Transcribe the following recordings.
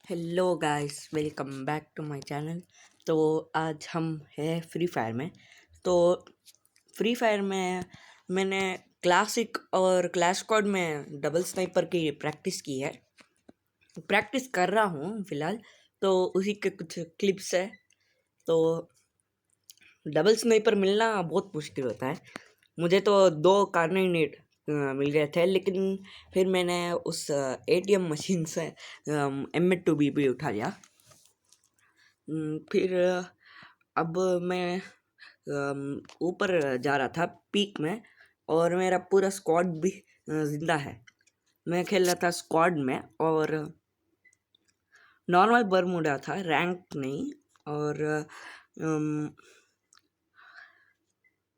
Hello guys, welcome back to my channel. तो आज हम है फ्री फायर में। तो फ्री फायर में मैंने क्लासिक और क्लैश स्क्वाड में डबल स्नाइपर की प्रैक्टिस की है। प्रैक्टिस कर रहा हूँ फ़िलहाल। तो उसी के कुछ क्लिप्स है। तो डबल स्नाइपर मिलना बहुत मुश्किल होता है। मुझे तो 2 कार्नेट मिल गए थे, लेकिन फिर मैंने उस एटीएम मशीन से M2 भी उठा लिया। फिर अब मैं ऊपर जा रहा था पीक में, और मेरा पूरा स्क्वाड भी ज़िंदा है। मैं खेल रहा था स्क्वाड में, और नॉर्मल बरमूडा था, रैंक नहीं। और अम,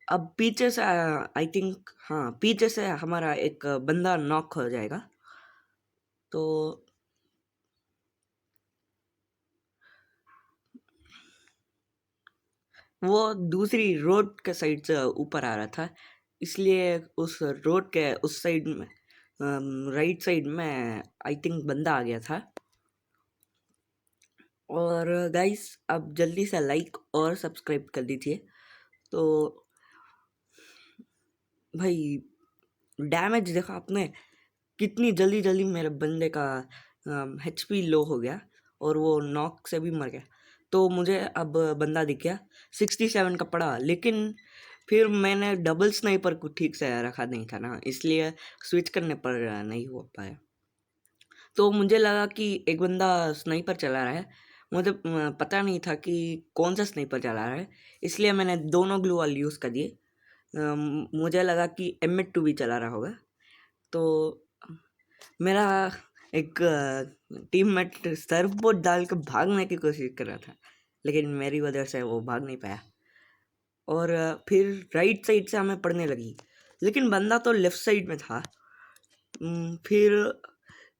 अब पीछे से आई थिंक, हाँ, पीछे से हमारा एक बंदा नॉक हो जाएगा। तो वो दूसरी रोड के साइड से ऊपर आ रहा था, इसलिए उस रोड के उस साइड में राइट साइड में आई थिंक बंदा आ गया था। और गाइस, अब जल्दी से लाइक और सब्सक्राइब कर दीजिए। तो भाई, डैमेज देखा आपने, कितनी जल्दी जल्दी मेरे बंदे का HP लो हो गया, और वो नॉक से भी मर गया। तो मुझे अब बंदा दिख गया 67 का पड़ा, लेकिन फिर मैंने डबल स्नाइपर को ठीक से रखा नहीं था ना, इसलिए स्विच करने पर नहीं हो पाया। तो मुझे लगा कि एक बंदा स्नाइपर चला रहा है। मुझे पता नहीं था कि कौन सा स्नाइपर चला रहा है, इसलिए मैंने दोनों ग्लू वाल यूज़ कर दिए। मुझे लगा कि M2 भी चला रहा होगा। तो मेरा एक टीममेट सर्फबोर्ड डाल के भागने की कोशिश कर रहा था, लेकिन मेरी वजह से वो भाग नहीं पाया। और फिर राइट साइड से हमें पड़ने लगी, लेकिन बंदा तो लेफ्ट साइड में था। फिर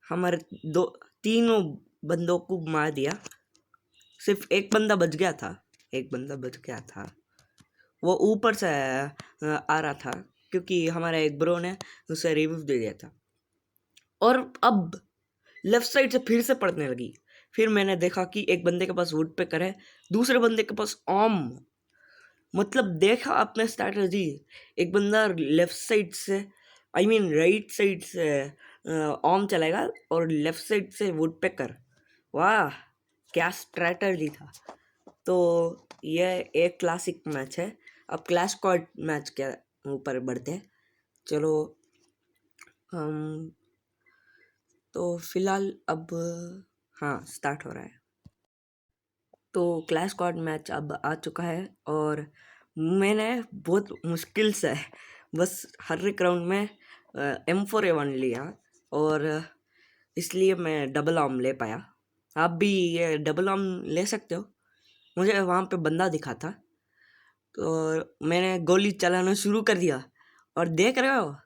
हमारे दो तीनों बंदों को मार दिया। सिर्फ एक बंदा बच गया था, एक बंदा बच गया था। वो ऊपर से आ रहा था, क्योंकि हमारे एक ब्रो ने उसे रिव्यू दे दिया था। और अब लेफ्ट साइड से फिर से पड़ने लगी। फिर मैंने देखा कि एक बंदे के पास वुड पेकर है, दूसरे बंदे के पास ऑम। मतलब देखा आपने स्ट्रैटेजी, एक बंदा लेफ्ट साइड से, आई मीन राइट साइड से ऑम चलेगा, और लेफ्ट साइड से वुड पेकर। वाह, क्या स्ट्रैटेजी था। तो यह एक क्लासिक मैच है। अब क्लैश स्क्वाड मैच के ऊपर बढ़ते हैं। चलो, हम तो फिलहाल अब, हाँ, स्टार्ट हो रहा है। तो क्लैश स्क्वाड मैच अब आ चुका है, और मैंने बहुत मुश्किल से बस हर एक राउंड में M4A1 लिया, और इसलिए मैं डबल आर्म ले पाया। आप भी ये डबल आर्म ले सकते हो। मुझे वहाँ पे बंदा दिखा था, तो मैंने गोली चलाना शुरू कर दिया, और देख रहे हो,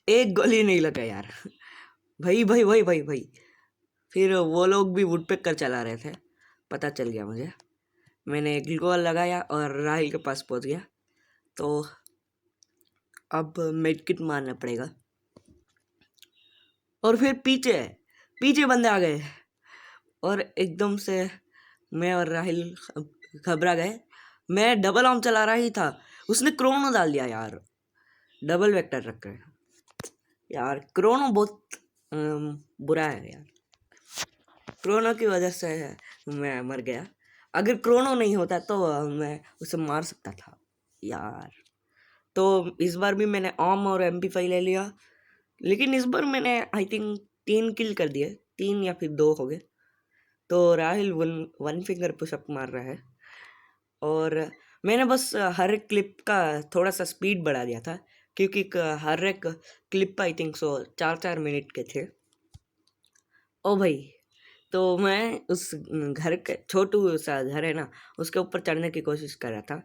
एक गोली नहीं लगा यार। भाई भाई भाई भाई भाई, फिर वो लोग भी वुड पेकर चला रहे थे, पता चल गया मुझे। मैंने एक गोल लगाया और राहिल के पास पहुंच गया। तो अब मेडकिट मारना पड़ेगा। और फिर पीछे पीछे बंदे आ गए, और एकदम से मैं और राहिल घबरा गए। मैं डबल आर्म चला रहा ही था, उसने क्रोनो डाल दिया यार, डबल वेक्टर रख कर। यार क्रोनो बहुत बुरा है यार, क्रोनो की वजह से मैं मर गया। अगर क्रोनो नहीं होता तो मैं उसे मार सकता था यार। तो इस बार भी मैंने ऑम और MP5 ले लिया, लेकिन इस बार मैंने आई थिंक 3 किल कर दिए, 3 या फिर 2 हो गए। तो राहिल वन फिंगर पुशअप मार रहा है, और मैंने बस हर एक क्लिप का थोड़ा सा स्पीड बढ़ा दिया था, क्योंकि हर एक क्लिप आई थिंक 4-4 मिनट के थे। ओ भाई, तो मैं उस घर के छोटू सा घर है ना, उसके ऊपर चढ़ने की कोशिश कर रहा था।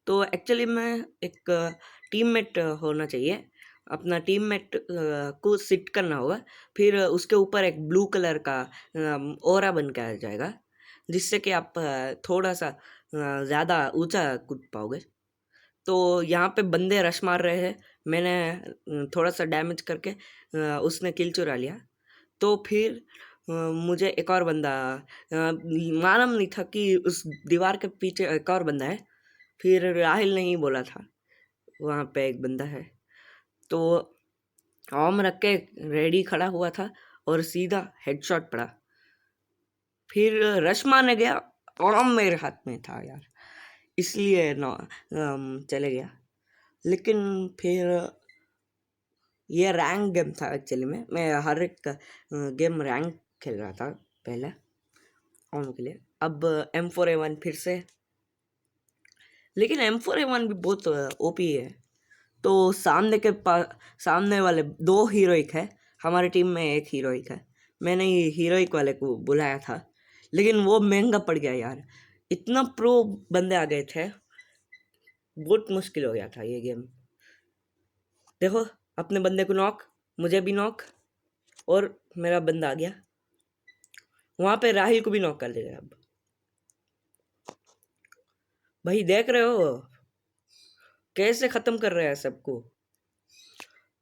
तो एक्चुअली मैं एक टीममेट होना चाहिए, अपना टीममेट को सिट करना होगा। फिर उसके ऊपर एक ब्लू कलर का ओरा बन के आ जाएगा, जिससे कि आप थोड़ा सा ज़्यादा ऊंचा कूद पाओगे। तो यहाँ पे बंदे रश मार रहे हैं, मैंने थोड़ा सा डैमेज करके उसने किल चुरा लिया। तो फिर मुझे एक और बंदा मालूम नहीं था कि उस दीवार के पीछे एक और बंदा है। फिर राहिल ने ही बोला था वहाँ पे एक बंदा है। तो ऑम रख के रेडी खड़ा हुआ था और सीधा हेडशॉट पड़ा। फिर रश मारने गया, ऑम मेरे हाथ में था यार, इसलिए चले गया। लेकिन फिर ये रैंक गेम था एक्चुअली में। मैं हर एक गेम रैंक खेल रहा था पहले ऑन के लिए। अब M4A1 फिर से, लेकिन M4A1 भी बहुत ओपी है। तो सामने वाले 2 हीरोइक है, हमारी टीम में 1 हीरोइक है। मैंने हीरोइक वाले को बुलाया था, लेकिन वो महंगा पड़ गया यार। इतना प्रो बंदे आ गए थे, बहुत मुश्किल हो गया था ये गेम। देखो अपने बंदे को नॉक, मुझे भी नॉक, और मेरा बंदा आ गया वहाँ पे, राहिल को भी नॉक कर देगा। अब भाई देख रहे हो कैसे ख़त्म कर रहे हैं सबको।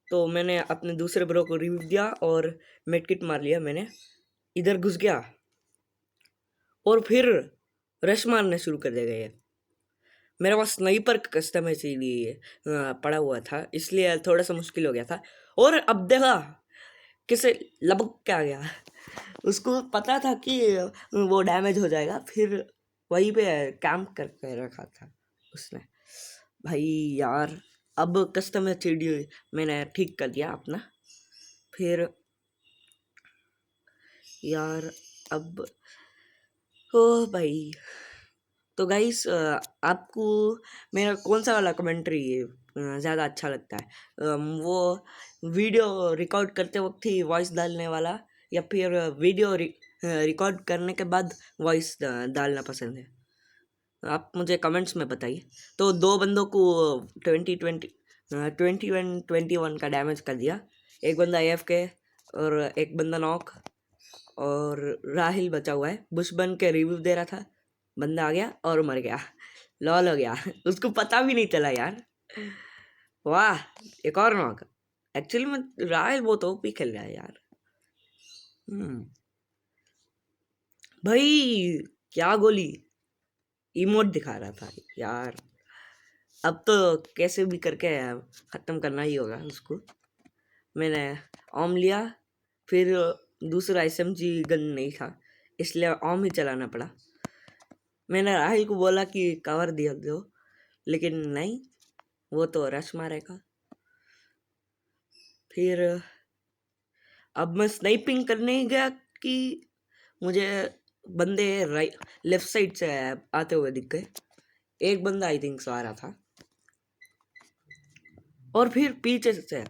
तो मैंने अपने दूसरे ब्रो को रिव्यू दिया और मेडकिट मार लिया मैंने, इधर घुस गया और फिर रश मारने शुरू कर देगा ये। मेरे पास स्नाइपर का कस्टम इसीलिए पड़ा हुआ था, इसलिए थोड़ा सा मुश्किल हो गया था। और अब देखा किसे लपक के आ गया। उसको पता था कि वो डैमेज हो जाएगा, फिर वहीं पे कैंप करके रखा था उसने। भाई यार अब कस्टम थ्री मैंने ठीक कर दिया अपना। फिर यार अब ओ भाई, तो गाइस आपको मेरा कौन सा वाला कमेंट्री ज़्यादा अच्छा लगता है? वो वीडियो रिकॉर्ड करते वक्त ही वॉइस डालने वाला, या फिर वीडियो रिकॉर्ड करने के बाद वॉइस डालना पसंद है? आप मुझे कमेंट्स में बताइए। तो 2 बंदों को 21 का डैमेज कर दिया। एक बंदा AFK और एक बंदा नॉक, और राहिल बचा हुआ है, बुश बन के रिव्यू दे रहा था। बंदा आ गया और मर गया, लॉल हो गया। उसको पता भी नहीं चला यार। वाह, एक और नॉक। एक्चुअली में राहिल बहुत ओपी खेल रहा है यार। भाई क्या गोली, इमोट दिखा रहा था यार। अब तो कैसे भी करके ख़त्म करना ही होगा उसको। मैंने ऑम लिया, फिर दूसरा SMG गन नहीं था, इसलिए ऑम ही चलाना पड़ा। मैंने राहिल को बोला कि कवर दिया दो, लेकिन नहीं, वो तो रश मारेगा। फिर अब मैं स्नाइपिंग करने ही गया कि मुझे बंदे लेफ्ट साइड से आते हुए दिख गए। एक बंदा आई थिंक सो आ रहा था, और फिर पीछे से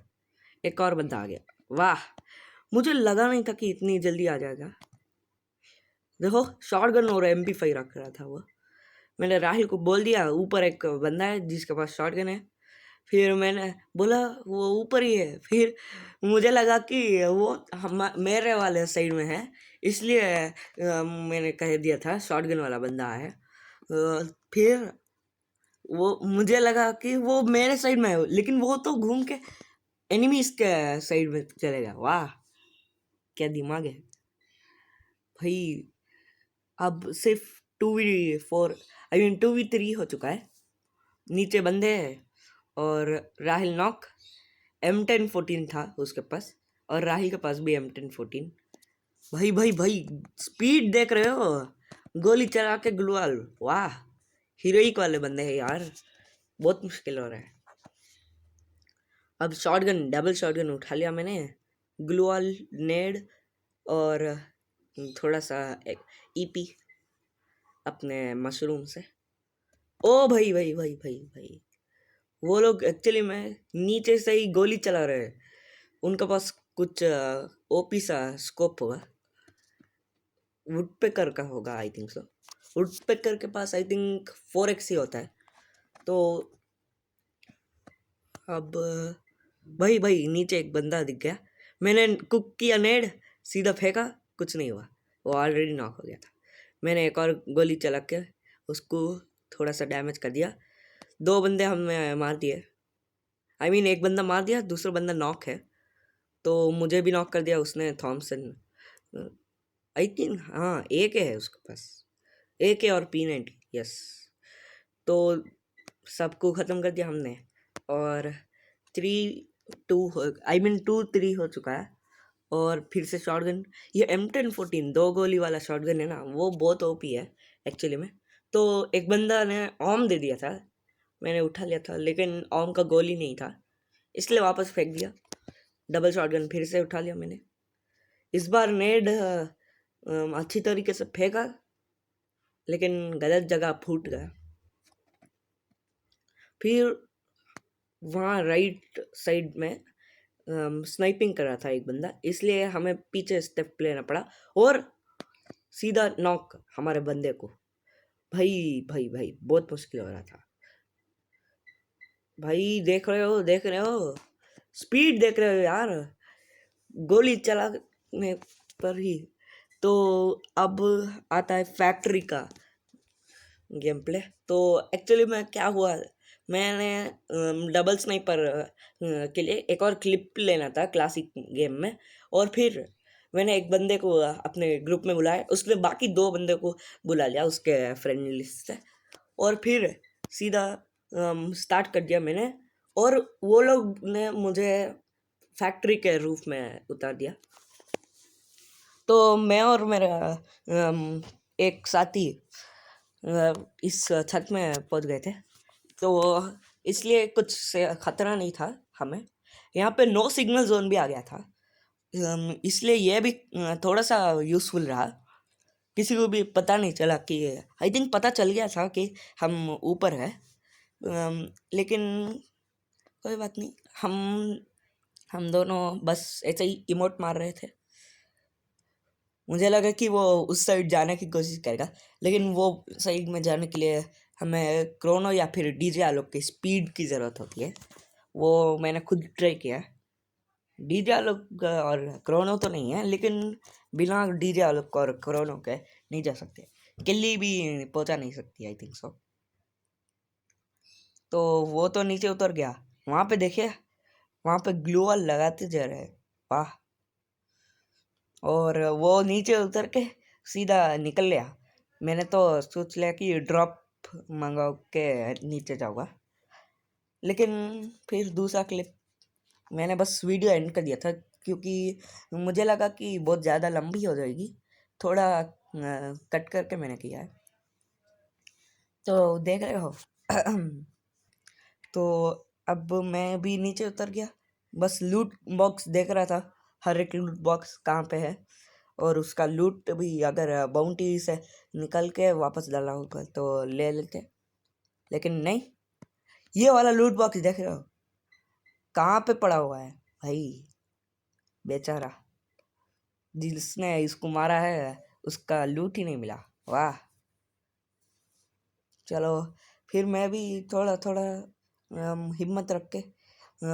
एक और बंदा आ गया। वाह, मुझे लगा नहीं था कि इतनी जल्दी आ जाएगा। देखो शॉटगन और MP5 रख रहा था वो। मैंने राहिल को बोल दिया ऊपर एक बंदा है जिसके पास शॉटगन है। फिर मैंने बोला वो ऊपर ही है। फिर मुझे लगा कि वो मेरे वाले साइड में है, इसलिए मैंने कह दिया था शॉटगन वाला बंदा है। फिर वो मुझे लगा कि वो मेरे साइड में है, लेकिन वो तो घूम के एनिमीज के साइड में चलेगा। वाह क्या दिमाग है भाई। अब सिर्फ 2v4 आई मीन 2v3 हो चुका है। नीचे बंदे हैं और राहिल नॉक। M1014 था उसके पास, और राहिल के पास भी M1014। भाई भाई भाई स्पीड देख रहे हो, गोली चला के ग्लूवाल। वाह, हीरोइक वाले बंदे हैं यार, बहुत मुश्किल हो रहा है। अब शॉटगन, डबल शॉटगन उठा लिया मैंने, ग्लूवाल, नेड और थोड़ा सा EP अपने मशरूम से। ओ भाई भाई भाई भाई भाई, वो लोग एक्चुअली में नीचे से ही गोली चला रहे हैं। उनके पास कुछ OP सा स्कोप होगा, वुडपेकर का होगा आई थिंक सो। वुडपेकर के पास आई थिंक 4x ही होता है। तो अब भाई भाई नीचे एक बंदा दिख गया, मैंने कुक किया नेड, सीधा फेंका, कुछ नहीं हुआ, वो ऑलरेडी नॉक हो गया था। मैंने एक और गोली चला के उसको थोड़ा सा डैमेज कर दिया। 2 बंदे हमने मार दिए, आई मीन एक बंदा मार दिया, दूसरा बंदा नॉक है। तो मुझे भी नॉक कर दिया उसने, थॉमसन। आई थिंक हाँ एक है उसके पास, एक है और P90 यस। तो सबको ख़त्म कर दिया हमने और 3-2 आई मीन 2-3 हो चुका है। और फिर से शॉटगन, ये M1014 दो गोली वाला शॉटगन है ना, वो बहुत ओपी है एक्चुअली में। तो एक बंदा ने ओम दे दिया था, मैंने उठा लिया था लेकिन ओम का गोली नहीं था, इसलिए वापस फेंक दिया। डबल शॉटगन फिर से उठा लिया मैंने। इस बार नेड अच्छी तरीके से फेंका लेकिन गलत जगह फूट गया। फिर वहाँ राइट साइड में स्नाइपिंग कर रहा था एक बंदा, इसलिए हमें पीछे स्टेप लेना पड़ा और सीधा नॉक हमारे बंदे को। भाई भाई भाई बहुत मुश्किल हो रहा था भाई। देख रहे हो स्पीड देख रहे हो यार, गोली चलाने पर ही। तो अब आता है फैक्ट्री का गेम प्ले। तो एक्चुअली में क्या हुआ, मैंने डबल स्नाइपर के लिए एक और क्लिप लेना था क्लासिक गेम में, और फिर मैंने एक बंदे को अपने ग्रुप में बुलाया, उसने बाकी दो बंदे को बुला लिया उसके फ्रेंड लिस्ट से, और फिर सीधा स्टार्ट कर दिया मैंने। और वो लोग ने मुझे फैक्ट्री के रूफ में उतार दिया। तो मैं और मेरा एक साथी इस छत में पहुंच गए थे, तो इसलिए कुछ से खतरा नहीं था हमें। यहाँ पे नो सिग्नल जोन भी आ गया था, इसलिए यह भी थोड़ा सा यूज़फुल रहा। किसी को भी पता नहीं चला कि, आई थिंक पता चल गया था कि हम ऊपर है, लेकिन कोई बात नहीं। हम दोनों बस ऐसे ही इमोट मार रहे थे। मुझे लगा कि वो उस साइड जाने की कोशिश करेगा, लेकिन वो साइड में जाने के लिए हमें क्रोनो या फिर डीजे आलोक की स्पीड की ज़रूरत होती है। वो मैंने खुद ट्राई किया। डीजे आलोक और क्रोनो तो नहीं है, लेकिन बिना डीजे आलोक और क्रोनो के नहीं जा सकते। किल्ली भी पहुंचा नहीं सकती आई थिंक सो। तो वो तो नीचे उतर गया, वहाँ पे देखिए, वहाँ पे ग्लू वॉल लगाते जा रहे हैं, वाह। और वो नीचे उतर के सीधा निकल लिया। मैंने तो सोच लिया कि ड्रॉप मंगा के नीचे जाऊँगा, लेकिन फिर दूसरा क्लिप मैंने बस वीडियो एंड कर दिया था, क्योंकि मुझे लगा कि बहुत ज़्यादा लंबी हो जाएगी, थोड़ा कट करके मैंने किया है। तो देख रहे हो तो अब मैं भी नीचे उतर गया, बस लूट बॉक्स देख रहा था, हर एक लूट बॉक्स कहाँ पे है, और उसका लूट भी अगर बाउंटी से निकल के वापस डाला होगा तो ले लेते। लेकिन नहीं, ये वाला लूट बॉक्स देख रहे हो कहाँ पे पड़ा हुआ है भाई, बेचारा जिसने इसको मारा है उसका लूट ही नहीं मिला, वाह। चलो फिर मैं भी थोड़ा थोड़ा हिम्मत रख के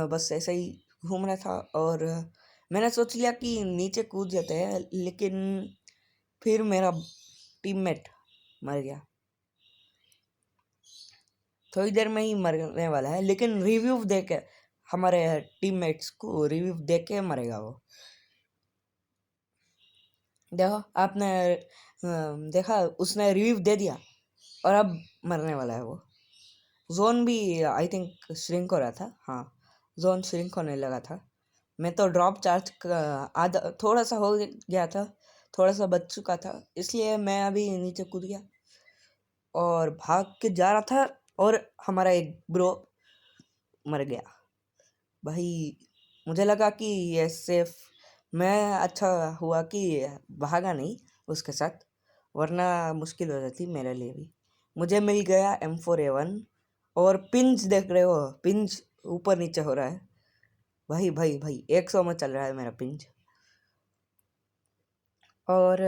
बस ऐसे ही घूम रहा था, और मैंने सोच लिया कि नीचे कूद जाते हैं, लेकिन फिर मेरा टीममेट मर गया। थोड़ी देर में ही मरने वाला है, लेकिन रिव्यू दे के, हमारे टीममेट्स को रिव्यू दे के मरेगा वो। देखो आपने देखा, उसने रिव्यू दे दिया और अब मरने वाला है वो। जोन भी आई थिंक श्रिंक हो रहा था, हाँ जोन श्रिंक होने लगा था। मैं तो ड्रॉप चार्ज आधा थोड़ा सा हो गया था, थोड़ा सा बच चुका था, इसलिए मैं अभी नीचे कूद गया और भाग के जा रहा था, और हमारा एक ब्रो मर गया भाई। मुझे लगा कि ये सेफ, मैं अच्छा हुआ कि भागा नहीं उसके साथ, वरना मुश्किल हो जाती मेरे लिए भी। मुझे मिल गया M4A1, और पिंच देख रहे हो, पिंच ऊपर नीचे हो रहा है भाई भाई भाई, 100 में चल रहा है मेरा पिंच। और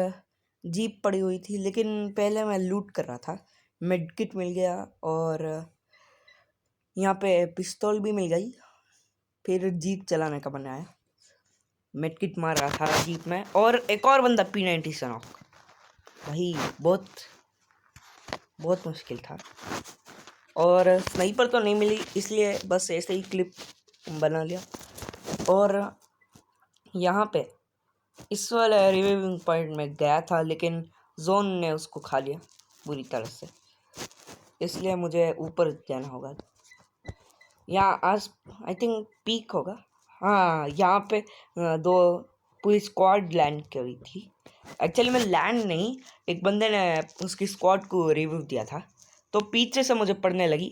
जीप पड़ी हुई थी, लेकिन पहले मैं लूट कर रहा था। मेडकिट मिल गया, और यहाँ पे पिस्तौल भी मिल गई। फिर जीप चलाने का मन आया, मेडकिट मार रहा था जीप में, और एक और बंदा P90 से नॉक। भाई बहुत बहुत मुश्किल था, और स्नाइपर तो नहीं मिली, इसलिए बस ऐसे ही क्लिप बना लिया। और यहाँ पे इस वाले रिवाइविंग पॉइंट में गया था, लेकिन जोन ने उसको खा लिया बुरी तरह से, इसलिए मुझे ऊपर जाना होगा। यहाँ आज आई थिंक पीक होगा। हाँ, यहाँ पे दो पूरी स्क्वाड लैंड करी थी। एक्चुअली में लैंड नहीं, एक बंदे ने उसकी स्क्वाड को रिव्यू दिया था, तो पीछे से मुझे पड़ने लगी,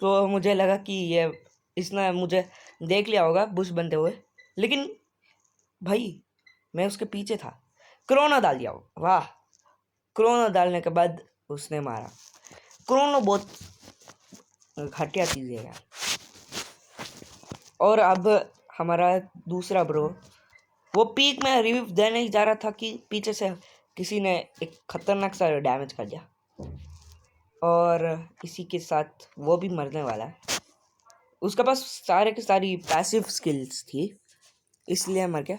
तो मुझे लगा कि ये इसने मुझे देख लिया होगा बुश बनते हुए, लेकिन भाई मैं उसके पीछे था। क्रोनो डाल दिया वो, वाह। क्रोनो डालने के बाद उसने मारा। क्रोनो बहुत घटिया चीज़ है यार। और अब हमारा दूसरा ब्रो, वो पीक में रिव्यू देने ही जा रहा था कि पीछे से किसी ने एक खतरनाक सा डैमेज कर दिया, और इसी के साथ वो भी मरने वाला है। उसके पास सारे की सारी पैसिव स्किल्स थी, इसलिए मर गया।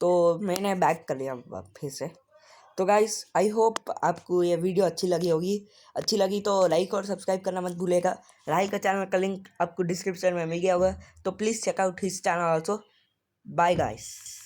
तो मैंने बैक कर लिया फिर से। तो गाइस, आई होप आपको ये वीडियो अच्छी लगी होगी। अच्छी लगी तो लाइक और सब्सक्राइब करना मत भूलिएगा। राही का चैनल का लिंक आपको डिस्क्रिप्शन में मिल गया होगा, तो please check out his channel also. Bye guys.